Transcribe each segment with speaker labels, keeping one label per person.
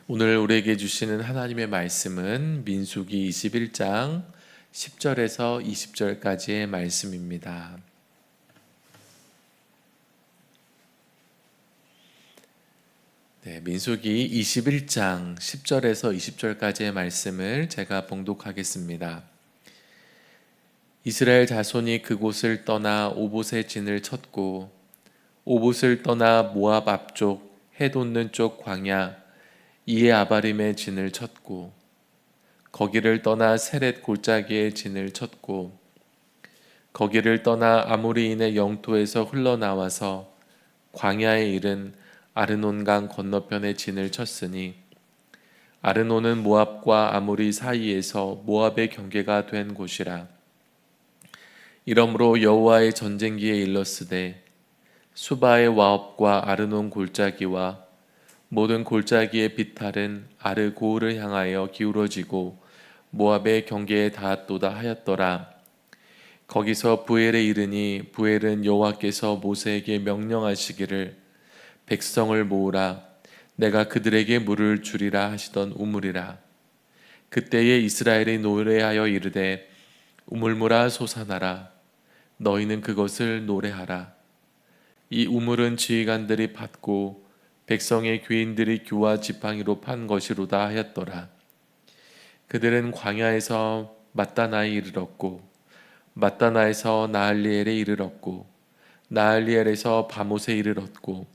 Speaker 1: 오늘 우리에게 주시는 하나님의 말씀은 민수기 21장 10절에서 20절까지의 말씀입니다. 민수기 21장 10절에서 20절까지의 말씀을 제가 봉독하겠습니다. 이스라엘 자손이 그곳을 떠나 오봇의 진을 쳤고 오봇을 떠나 모압 앞쪽 해 돋는 쪽 광야 이에 아바림의 진을 쳤고 거기를 떠나 세렛 골짜기의 진을 쳤고 거기를 떠나 아모리인의 영토에서 흘러나와서 광야에 이른 아르논강 건너편의 진을 쳤으니 아르논은 모압과 아모리 사이에서 모압의 경계가 된 곳이라. 이러므로 여호와의 전쟁기에 일렀으되 수바의 와업과 아르논 골짜기와 모든 골짜기의 비탈은 아르 고을을 향하여 기울어지고 모압의 경계에 닿았도다 하였더라. 거기서 부엘에 이르니 부엘은 여호와께서 모세에게 명령하시기를 백성을 모으라 내가 그들에게 물을 주리라 하시던 우물이라. 그때에 이스라엘이 노래하여 이르되 우물물아 솟아나라 너희는 그것을 노래하라. 이 우물은 지휘관들이 팠고 백성의 귀인들이 규와 지팡이로 판 것이로다 하였더라. 그들은 광야에서 mat다나에 이르렀고 mat다나에서 나할리엘에 이르렀고 나할리엘에서 바못에 이르렀고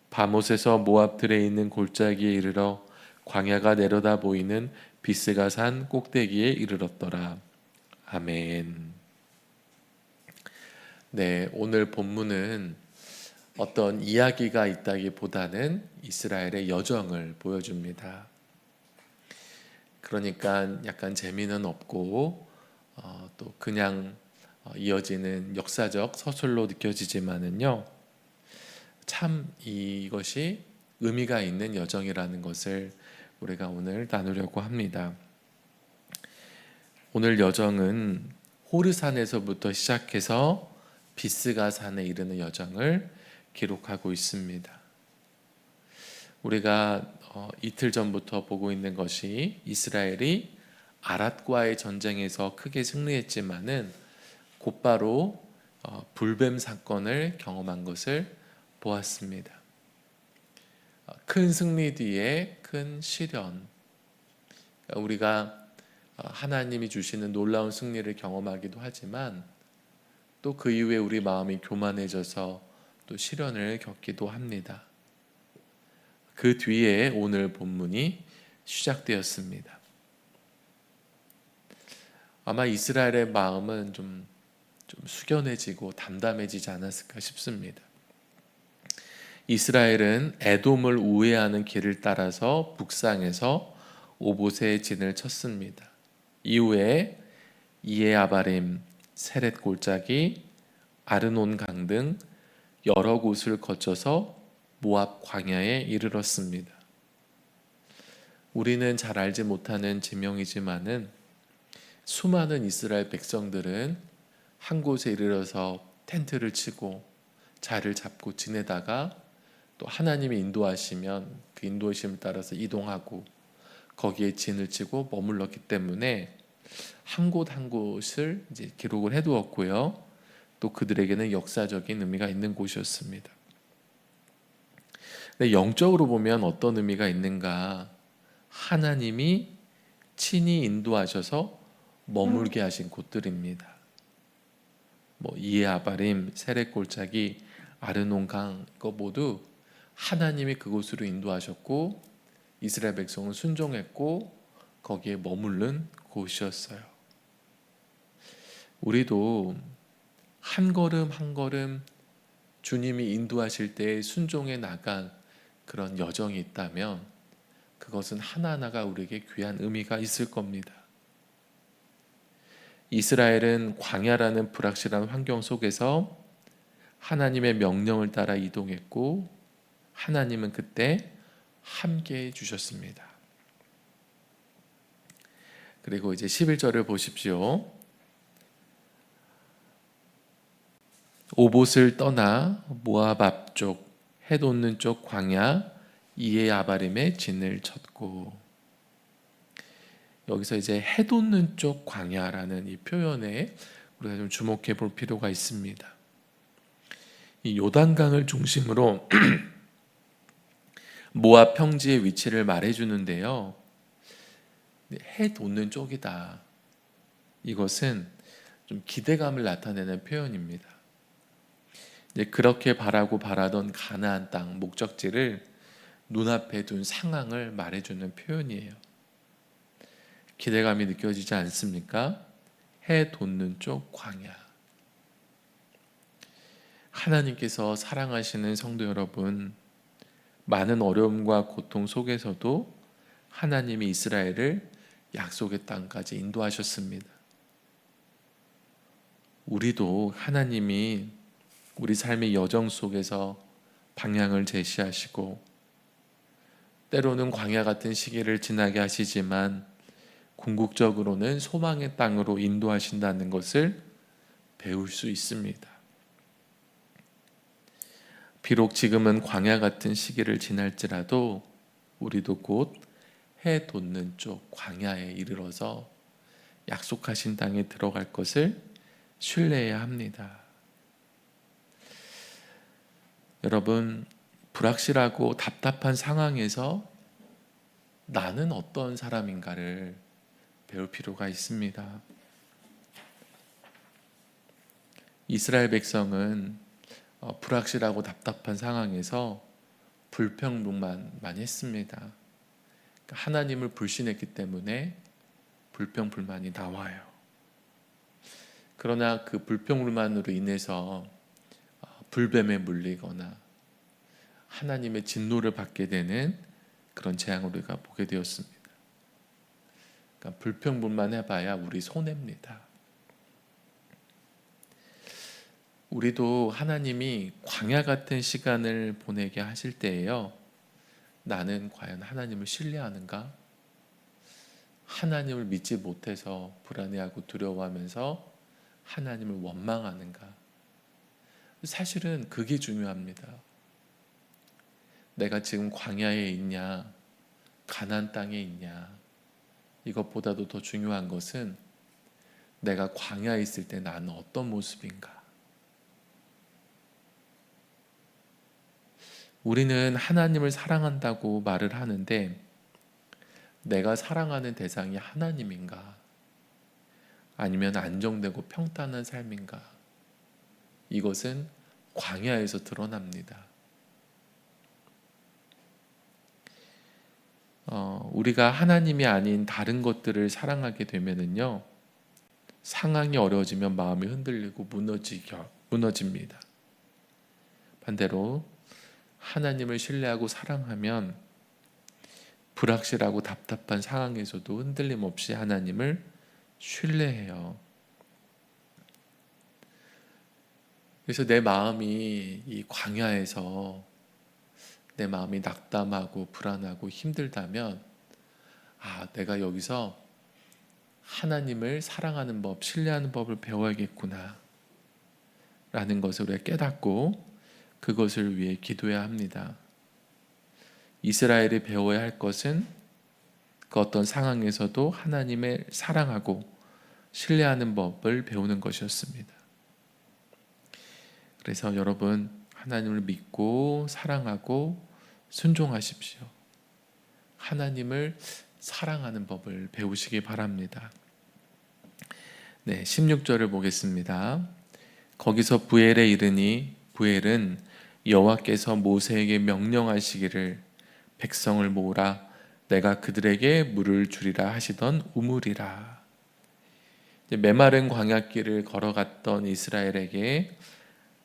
Speaker 1: 바못에서 모압들에 있는 골짜기에 이르러 광야가 내려다 보이는 비스가 산 꼭대기에 이르렀더라. 아멘. 오늘 본문은 어떤 이야기가 있다기보다는 이스라엘의 여정을 보여줍니다. 그러니까 약간 재미는 없고 또 그냥 이어지는 역사적 서술로 느껴지지만은요, 참 이것이 의미가 있는 여정이라는 것을 우리가 오늘 나누려고 합니다. 오늘 여정은 호르산에서부터 시작해서 비스가산에 이르는 여정을 기록하고 있습니다. 우리가 이틀 전부터 보고 있는 것이 이스라엘이 아랏과의 전쟁에서 크게 승리했지만은 곧바로 불뱀 사건을 경험한 것을 보았습니다. 큰 승리 뒤에 큰 시련, 우리가 하나님이 주시는 놀라운 승리를 경험하기도 하지만 또 그 이후에 우리 마음이 교만해져서 또 시련을 겪기도 합니다. 그 뒤에 오늘 본문이 시작되었습니다. 아마 이스라엘의 마음은 좀 숙연해지고 담담해지지 않았을까 싶습니다. 이스라엘은 에돔을 우회하는 길을 따라서 북상해서 오봇의 진을 쳤습니다. 이후에 이에 아바림, 세렛 골짜기, 아르논 강 등 여러 곳을 거쳐서 모압 광야에 이르렀습니다. 우리는 잘 알지 못하는 지명이지만은 수많은 이스라엘 백성들은 한 곳에 이르러서 텐트를 치고 자리를 잡고 지내다가 또 하나님이 인도하시면 그 인도하심을 따라서 이동하고 거기에 진을 치고 머물렀기 때문에 한 곳 한 곳을 이제 기록을 해두었고요. 또 그들에게는 역사적인 의미가 있는 곳이었습니다. 근데 영적으로 보면 어떤 의미가 있는가? 하나님이 친히 인도하셔서 머물게 하신 곳들입니다. 이에 아바림, 세렛 골짜기, 아르논 강, 이거 모두 하나님이 그곳으로 인도하셨고 이스라엘 백성은 순종했고 거기에 머무른 곳이었어요. 우리도 한 걸음 한 걸음 주님이 인도하실 때 순종해 나간 그런 여정이 있다면 그것은 하나하나가 우리에게 귀한 의미가 있을 겁니다. 이스라엘은 광야라는 불확실한 환경 속에서 하나님의 명령을 따라 이동했고 하나님은 그때 함께해 주셨습니다. 그리고 이제 11절을 보십시오. 오봇을 떠나 모압 앞쪽 해 돋는 쪽 광야 이에 아바림에 진을 쳤고. 여기서 이제 해 돋는 쪽 광야라는 이 표현에 우리가 좀 주목해 볼 필요가 있습니다. 이 요단강을 중심으로 모압 평지의 위치를 말해주는데요. 해 돋는 쪽이다. 이것은 좀 기대감을 나타내는 표현입니다. 그렇게 바라고 바라던 가나안 땅 목적지를 눈앞에 둔 상황을 말해주는 표현이에요. 기대감이 느껴지지 않습니까? 해 돋는 쪽 광야. 하나님께서 사랑하시는 성도 여러분, 많은 어려움과 고통 속에서도 하나님이 이스라엘을 약속의 땅까지 인도하셨습니다. 우리도 하나님이 우리 삶의 여정 속에서 방향을 제시하시고 때로는 광야 같은 시기를 지나게 하시지만 궁극적으로는 소망의 땅으로 인도하신다는 것을 배울 수 있습니다. 비록 지금은 광야 같은 시기를 지날지라도 우리도 곧 해 돋는 쪽 광야에 이르러서 약속하신 땅에 들어갈 것을 신뢰해야 합니다. 여러분, 불확실하고 답답한 상황에서 나는 어떤 사람인가를 배울 필요가 있습니다. 이스라엘 백성은 불확실하고 답답한 상황에서 불평불만 많이 했습니다. 하나님을 불신했기 때문에 불평불만이 나와요. 그러나 그 불평불만으로 인해서 불뱀에 물리거나 하나님의 진노를 받게 되는 그런 재앙을 우리가 보게 되었습니다. 그러니까 불평불만 해봐야 우리 손해입니다. 우리도 하나님이 광야 같은 시간을 보내게 하실 때에요, 나는 과연 하나님을 신뢰하는가? 하나님을 믿지 못해서 불안해하고 두려워하면서 하나님을 원망하는가? 사실은 그게 중요합니다. 내가 지금 광야에 있냐, 가나안 땅에 있냐, 이것보다도 더 중요한 것은 내가 광야에 있을 때 나는 어떤 모습인가? 우리는 하나님을 사랑한다고 말을 하는데 내가 사랑하는 대상이 하나님인가? 아니면 안정되고 평탄한 삶인가? 이것은 광야에서 드러납니다. 우리가 하나님이 아닌 다른 것들을 사랑하게 되면은요, 상황이 어려워지면 마음이 흔들리고 무너집니다. 반대로 하나님을 신뢰하고 사랑하면 불확실하고 답답한 상황에서도 흔들림 없이 하나님을 신뢰해요. 그래서 내 마음이 이 광야에서 내 마음이 낙담하고 불안하고 힘들다면 내가 여기서 하나님을 사랑하는 법, 신뢰하는 법을 배워야겠구나 라는 것을 우리가 깨닫고 그것을 위해 기도해야 합니다. 이스라엘이 배워야 할 것은 그 어떤 상황에서도 하나님을 사랑하고 신뢰하는 법을 배우는 것이었습니다. 그래서 여러분, 하나님을 믿고 사랑하고 순종하십시오. 하나님을 사랑하는 법을 배우시기 바랍니다. 16절을 보겠습니다. 거기서 부엘에 이르니 부엘은 여호와께서 모세에게 명령하시기를 백성을 모으라 내가 그들에게 물을 주리라 하시던 우물이라. 메마른 광야길을 걸어갔던 이스라엘에게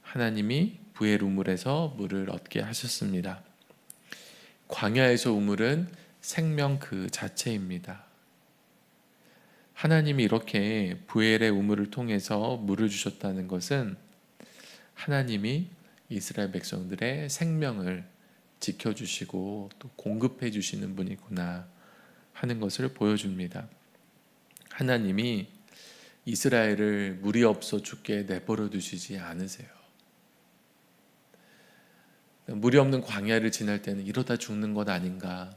Speaker 1: 하나님이 부엘 우물에서 물을 얻게 하셨습니다. 광야에서 우물은 생명 그 자체입니다. 하나님이 이렇게 부엘의 우물을 통해서 물을 주셨다는 것은 하나님이 이스라엘 백성들의 생명을 지켜주시고 또 공급해 주시는 분이구나 하는 것을 보여줍니다. 하나님이 이스라엘을 물이 없어 죽게 내버려 두시지 않으세요. 물이 없는 광야를 지날 때는 이러다 죽는 것 아닌가,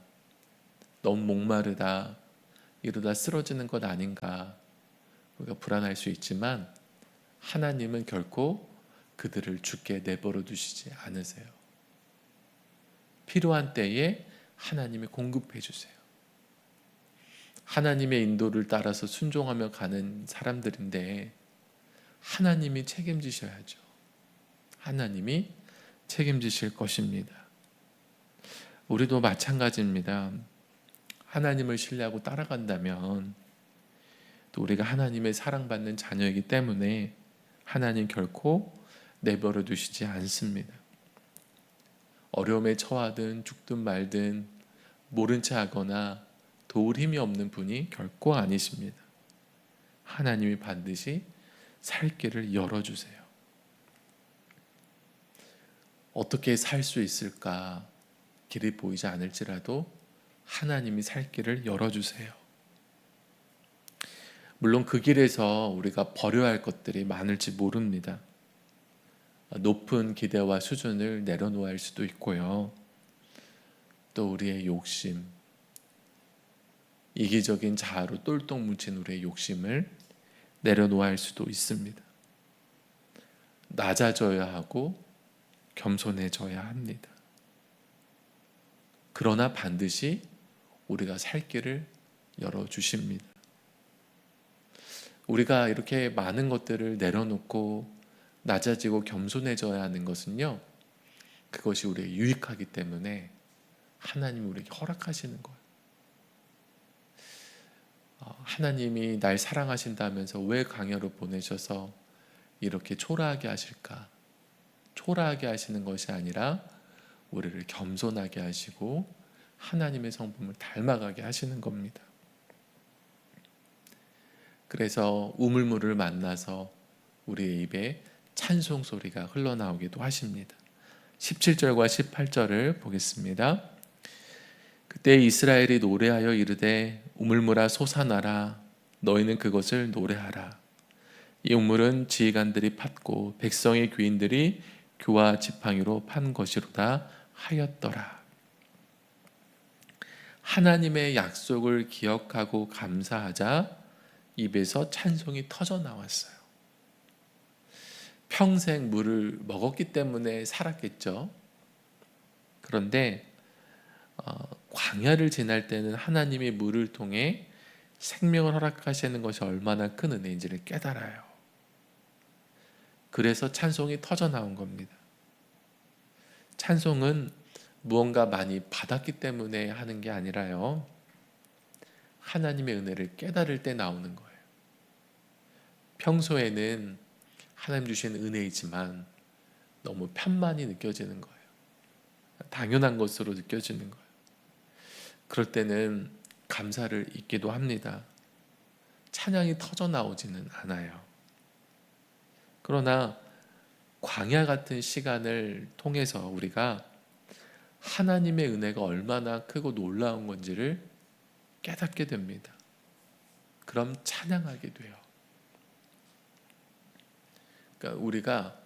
Speaker 1: 너무 목마르다, 이러다 쓰러지는 것 아닌가 우리가 불안할 수 있지만 하나님은 결코 그들을 죽게 내버려 두시지 않으세요. 필요한 때에 하나님이 공급해 주세요. 하나님의 인도를 따라서 순종하며 가는 사람들인데 하나님이 책임지셔야죠. 하나님이 책임지실 것입니다. 우리도 마찬가지입니다. 하나님을 신뢰하고 따라간다면 또 우리가 하나님의 사랑받는 자녀이기 때문에 하나님 결코 내버려 두시지 않습니다. 어려움에 처하든 죽든 말든 모른 채 하거나 도울 힘이 없는 분이 결코 아니십니다. 하나님이 반드시 살 길을 열어주세요. 어떻게 살 수 있을까? 길이 보이지 않을지라도 하나님이 살 길을 열어주세요. 물론 그 길에서 우리가 버려야 할 것들이 많을지 모릅니다. 높은 기대와 수준을 내려놓아야 할 수도 있고요. 또 우리의 욕심, 이기적인 자아로 똘똘 뭉친 우리의 욕심을 내려놓아야 할 수도 있습니다. 낮아져야 하고 겸손해져야 합니다. 그러나 반드시 우리가 살 길을 열어주십니다. 우리가 이렇게 많은 것들을 내려놓고 낮아지고 겸손해져야 하는 것은요, 그것이 우리에게 유익하기 때문에 하나님이 우리에게 허락하시는 거예요. 하나님이 날 사랑하신다면서 왜 광야로 보내셔서 이렇게 초라하게 하실까? 초라하게 하시는 것이 아니라 우리를 겸손하게 하시고 하나님의 성품을 닮아가게 하시는 겁니다. 그래서 우물물을 만나서 우리의 입에 찬송 소리가 흘러나오기도 하십니다. 17절과 18절을 보겠습니다. 그때 이스라엘이 노래하여 이르되 우물물아 솟아나라, 너희는 그것을 노래하라. 이 우물은 지휘관들이 팠고 백성의 귀인들이 규와 지팡이로 판 것이로다 하였더라. 하나님의 약속을 기억하고 감사하자 입에서 찬송이 터져 나왔어요. 평생 물을 먹었기 때문에 살았겠죠. 그런데 광야를 지날 때는 하나님이 물을 통해 생명을 허락하시는 것이 얼마나 큰 은혜인지를 깨달아요. 그래서 찬송이 터져 나온 겁니다. 찬송은 무언가 많이 받았기 때문에 하는 게 아니라요, 하나님의 은혜를 깨달을 때 나오는 거예요. 평소에는 하나님 주신 은혜이지만 너무 편만이 느껴지는 거예요. 당연한 것으로 느껴지는 거예요. 그럴 때는 감사를 잊기도 합니다. 찬양이 터져 나오지는 않아요. 그러나 광야 같은 시간을 통해서 우리가 하나님의 은혜가 얼마나 크고 놀라운 건지를 깨닫게 됩니다. 그럼 찬양하게 돼요. 그러니까 우리가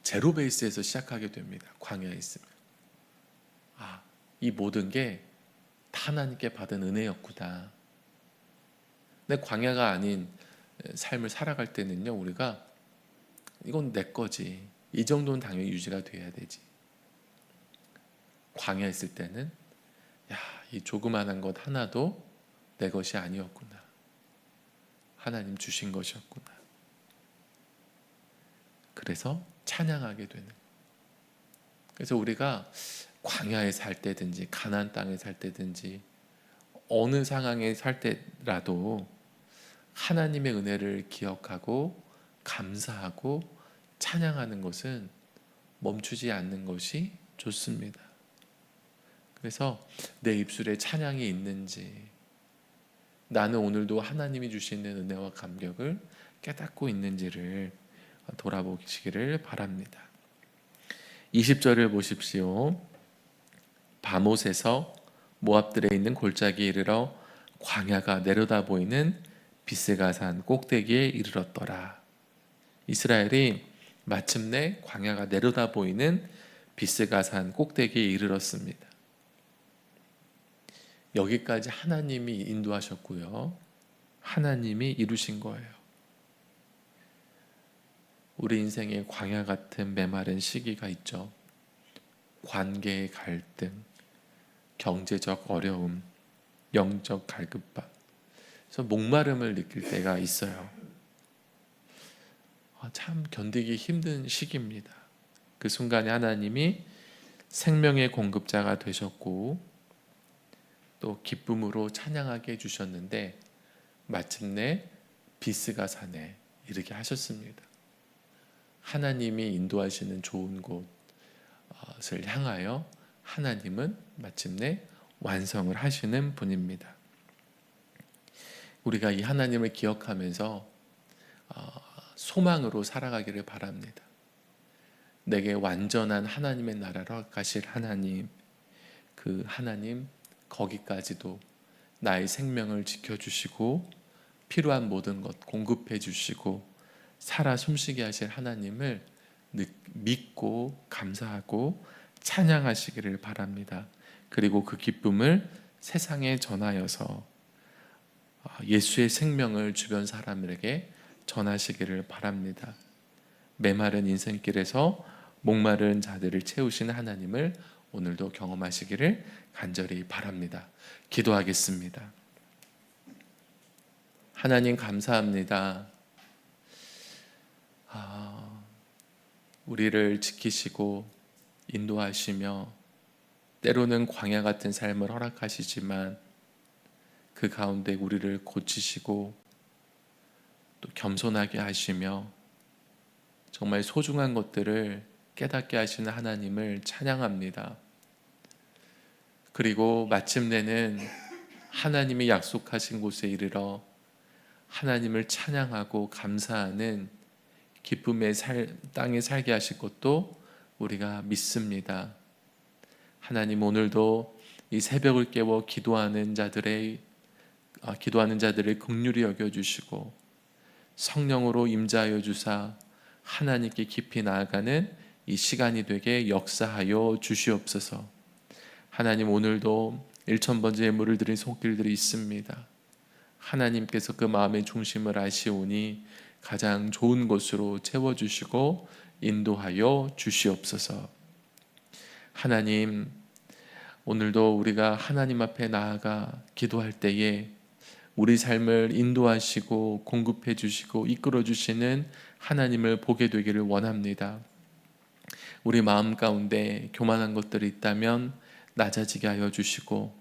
Speaker 1: 제로 베이스에서 시작하게 됩니다. 광야에 있으면 이 모든 게 다 하나님께 받은 은혜였구나. 근데 광야가 아닌 삶을 살아갈 때는요, 우리가 이건 내 거지, 이 정도는 당연히 유지가 돼야 되지. 광야에 있을 때는 이 조그만한 것 하나도 내 것이 아니었구나, 하나님 주신 것이었구나. 그래서 찬양하게 되는. 그래서 우리가 광야에 살 때든지 가나안 땅에 살 때든지 어느 상황에 살 때라도 하나님의 은혜를 기억하고 감사하고 찬양하는 것은 멈추지 않는 것이 좋습니다. 그래서 내 입술에 찬양이 있는지, 나는 오늘도 하나님이 주시는 은혜와 감격을 깨닫고 있는지를 돌아보시기를 바랍니다. 20절을 보십시오. 바못에서 모압들에 있는 골짜기에 이르러 광야가 내려다 보이는 비스가산 꼭대기에 이르렀더라. 이스라엘이 마침내 광야가 내려다 보이는 비스가산 꼭대기에 이르렀습니다. 여기까지 하나님이 인도하셨고요. 하나님이 이루신 거예요. 우리 인생에 광야 같은 메마른 시기가 있죠. 관계의 갈등, 경제적 어려움, 영적 갈급함, 그래서 목마름을 느낄 때가 있어요. 참 견디기 힘든 시기입니다. 그 순간에 하나님이 생명의 공급자가 되셨고 또 기쁨으로 찬양하게 해주셨는데 마침내 비스가산에 이르게 하셨습니다. 하나님이 인도하시는 좋은 곳을 향하여 하나님은 마침내 완성을 하시는 분입니다. 우리가 이 하나님을 기억하면서 소망으로 살아가기를 바랍니다. 내게 완전한 하나님의 나라를 허락하실 하나님, 그 하나님 거기까지도 나의 생명을 지켜주시고 필요한 모든 것 공급해 주시고 살아 숨쉬게 하실 하나님을 믿고 감사하고 찬양하시기를 바랍니다. 그리고 그 기쁨을 세상에 전하여서 예수의 생명을 주변 사람들에게 전하시기를 바랍니다. 메마른 인생길에서 목마른 자들을 채우시는 하나님을 오늘도 경험하시기를 간절히 바랍니다. 기도하겠습니다. 하나님 감사합니다. 우리를 지키시고 인도하시며 때로는 광야 같은 삶을 허락하시지만 그 가운데 우리를 고치시고 또 겸손하게 하시며 정말 소중한 것들을 깨닫게 하시는 하나님을 찬양합니다. 그리고 마침내는 하나님이 약속하신 곳에 이르러 하나님을 찬양하고 감사하는 기쁨의 땅에 살게 하실 것도 우리가 믿습니다. 하나님 오늘도 이 새벽을 깨워 기도하는 자들을 긍휼히 여겨주시고 성령으로 임자하여 주사 하나님께 깊이 나아가는 이 시간이 되게 역사하여 주시옵소서. 하나님 오늘도 1000번째 예물을 드린 손길들이 있습니다. 하나님께서 그 마음의 중심을 아시오니 가장 좋은 곳으로 채워주시고 인도하여 주시옵소서. 하나님 오늘도 우리가 하나님 앞에 나아가 기도할 때에 우리 삶을 인도하시고 공급해 주시고 이끌어 주시는 하나님을 보게 되기를 원합니다. 우리 마음 가운데 교만한 것들이 있다면 낮아지게 하여 주시고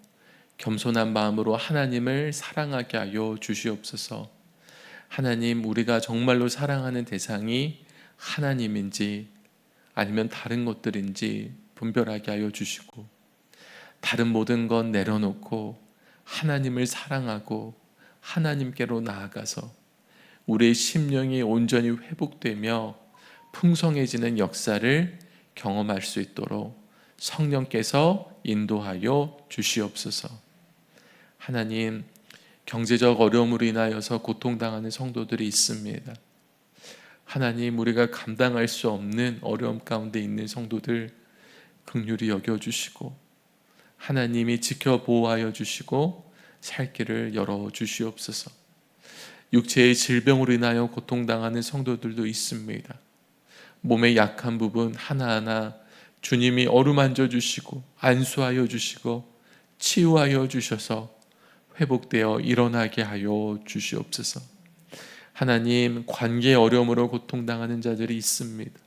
Speaker 1: 겸손한 마음으로 하나님을 사랑하게 하여 주시옵소서. 하나님 우리가 정말로 사랑하는 대상이 하나님인지 아니면 다른 것들인지 분별하게 하여 주시고 다른 모든 건 내려놓고 하나님을 사랑하고 하나님께로 나아가서 우리의 심령이 온전히 회복되며 풍성해지는 역사를 경험할 수 있도록 성령께서 인도하여 주시옵소서. 하나님 경제적 어려움으로 인하여서 고통당하는 성도들이 있습니다. 하나님 우리가 감당할 수 없는 어려움 가운데 있는 성도들 긍휼히 여겨주시고 하나님이 지켜보호하여 주시고 살 길을 열어주시옵소서. 육체의 질병으로 인하여 고통당하는 성도들도 있습니다. 몸의 약한 부분 하나하나 주님이 어루만져 주시고 안수하여 주시고 치유하여 주셔서 회복되어 일어나게 하여 주시옵소서. 하나님 관계의 어려움으로 고통당하는 자들이 있습니다.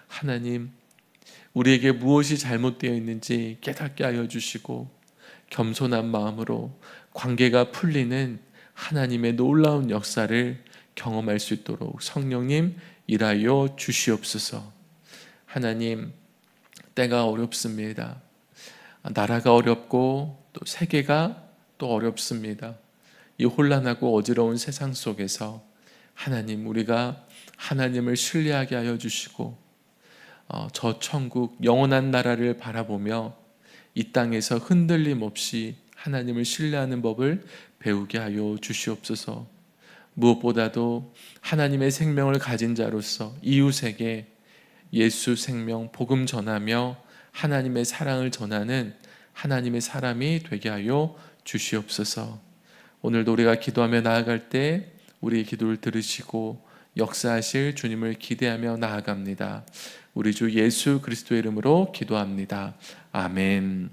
Speaker 1: 하나님 우리에게 무엇이 잘못되어 있는지 깨닫게 하여 주시고 겸손한 마음으로 관계가 풀리는 하나님의 놀라운 역사를 경험할 수 있도록 성령님 일하여 주시옵소서. 하나님 때가 어렵습니다. 나라가 어렵고 또 세계가 또 어렵습니다. 이 혼란하고 어지러운 세상 속에서 하나님 우리가 하나님을 신뢰하게 하여 주시고 저 천국 영원한 나라를 바라보며 이 땅에서 흔들림 없이 하나님을 신뢰하는 법을 배우게 하여 주시옵소서. 무엇보다도 하나님의 생명을 가진 자로서 이웃에게 예수 생명 복음 전하며 하나님의 사랑을 전하는 하나님의 사람이 되게 하여 주시옵소서. 오늘도 우리가 기도하며 나아갈 때 우리의 기도를 들으시고 역사하실 주님을 기대하며 나아갑니다. 우리 주 예수 그리스도의 이름으로 기도합니다. 아멘.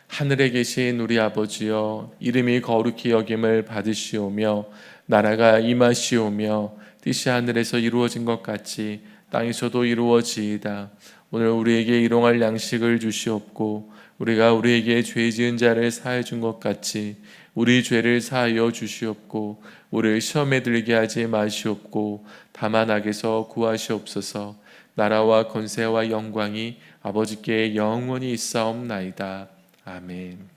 Speaker 1: 하늘에 계신 우리 아버지여, 이름이 거룩히 여김을 받으시오며 나라가 임하시오며 뜻이 하늘에서 이루어진 것 같이 땅에서도 이루어지이다. 오늘 우리에게 일용할 양식을 주시옵고 우리가 우리에게 죄 지은 자를 사해 준 것 같이 우리 죄를 사하여 주시옵고 우리를 시험에 들게 하지 마시옵고 다만 악에서 구하시옵소서. 나라와 권세와 영광이 아버지께 영원히 있사옵나이다. 아멘.